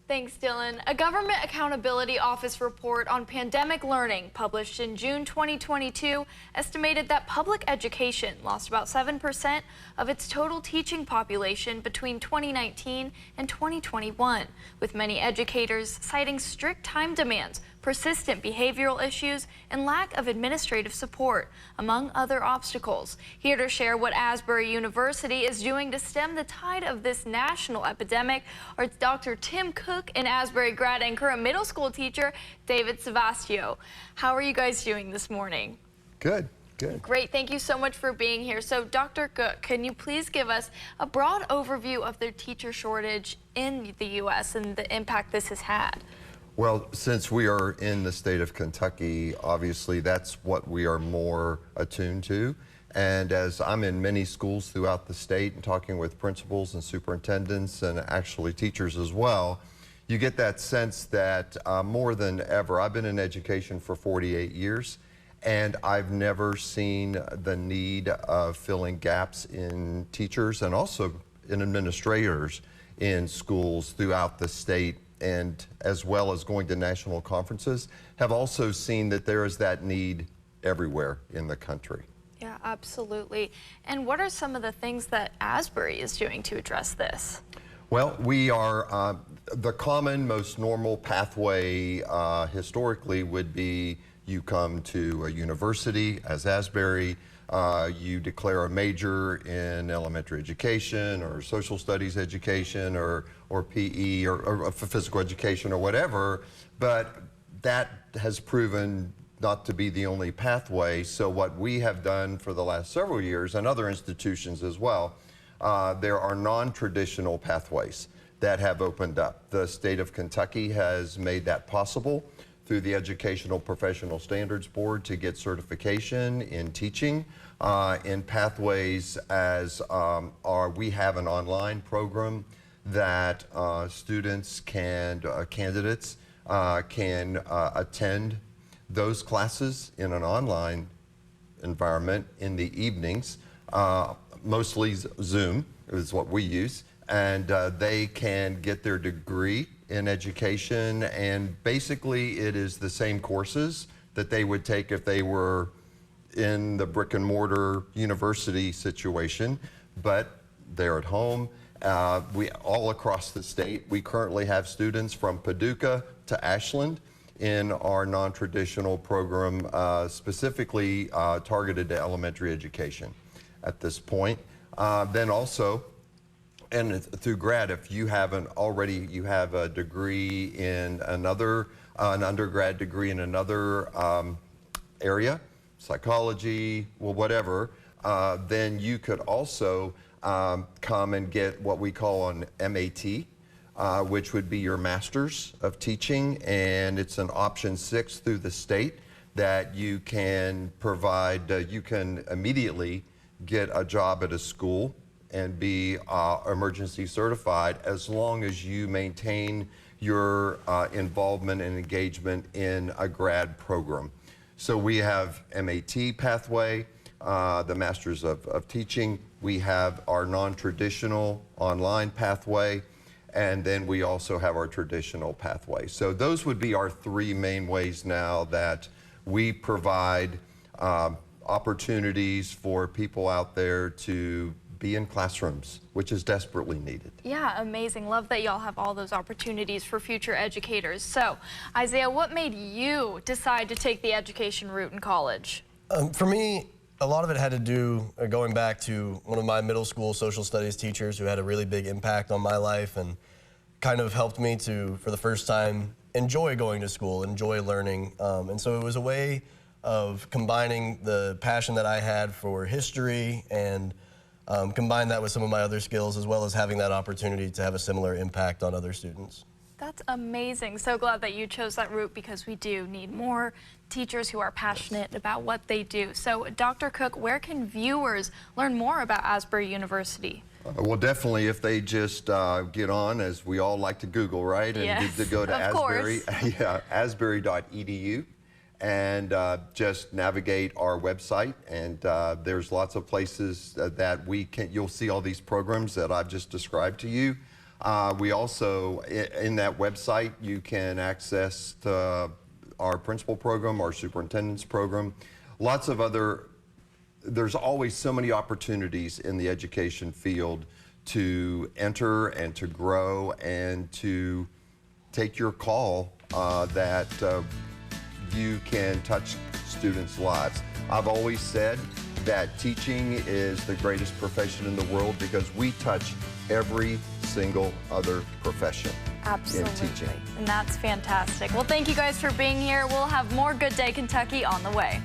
Thanks, Dylan. A Government Accountability Office report on pandemic learning published in June 2022 estimated that public education lost about 7% of its total teaching population between 2019 and 2021, with many educators citing strict time demands, persistent behavioral issues, and lack of administrative support, among other obstacles. Here to share what Asbury University is doing to stem the tide of this national epidemic are Dr. Tim Cook and Asbury grad and current middle school teacher David Savastio. How are you guys doing this morning? Good, good. Great, thank you so much for being here. So Dr. Cook, can you please give us a broad overview of the teacher shortage in the U.S. and the impact this has had? Well, since we are in the state of Kentucky, obviously that's what we are more attuned to. And as I'm in many schools throughout the state and talking with principals and superintendents and actually teachers as well, you get that sense that more than ever, I've been in education for 48 years, and I've never seen the need of filling gaps in teachers and also in administrators in schools throughout the state, and as well as going to national conferences, have also seen that there is that need everywhere in the country. Yeah, absolutely. And what are some of the things that Asbury is doing to address this? Well, we are, the common, most normal pathway historically would be you come to a university as Asbury, you declare a major in elementary education or social studies education or PE or physical education or whatever, but that has proven not to be the only pathway. So what we have done for the last several years, and other institutions as well, there are non-traditional pathways that have opened up. The state of Kentucky has made that possible through the Educational Professional Standards Board to get certification in teaching in pathways as we have an online program that students can, candidates can attend those classes in an online environment in the evenings, mostly Zoom is what we use, and they can get their degree in education, and basically it is the same courses that they would take if they were in the brick and mortar university situation, but they're at home. We all across the state, we currently have students from Paducah to Ashland in our non-traditional program, specifically targeted to elementary education at this point. Then also, and through grad, if you haven't already, you have a degree in another, an undergrad degree in another area, psychology, well, whatever, then you could also come and get what we call an MAT, which would be your Master's of Teaching, and it's an option 6 through the state that you can provide, you can immediately get a job at a school and be emergency certified as long as you maintain your involvement and engagement in a grad program. So we have MAT pathway, the Masters of Teaching. We have our non-traditional online pathway, and then we also have our traditional pathway. So those would be our 3 main ways now that we provide opportunities for people out there to be in classrooms, which is desperately needed. Yeah, amazing. Love that y'all have all those opportunities for future educators. So, Isaiah, what made you decide to take the education route in college? For me, a lot of it had to do going back to one of my middle school social studies teachers who had a really big impact on my life and kind of helped me to, for the first time, enjoy going to school, enjoy learning. And so it was a way of combining the passion that I had for history and combine that with some of my other skills, as well as having that opportunity to have a similar impact on other students. That's amazing. So glad that you chose that route because we do need more teachers who are passionate about what they do. So, Dr. Cook, where can viewers learn more about Asbury University? Well, definitely if they just get on, as we all like to Google, right? And yes, to go to Asbury, yeah, asbury.edu. And just navigate our website, and there's lots of places that you'll see all these programs that I've just described to you. We also, in that website, you can access our principal program, our superintendent's program, lots of other. There's always so many opportunities in the education field to enter and to grow and to take your call that you can touch students' lives. I've always said that teaching is the greatest profession in the world because we touch every single other profession Absolutely. in teaching. And that's fantastic. Well, thank you guys for being here. We'll have more Good Day Kentucky on the way.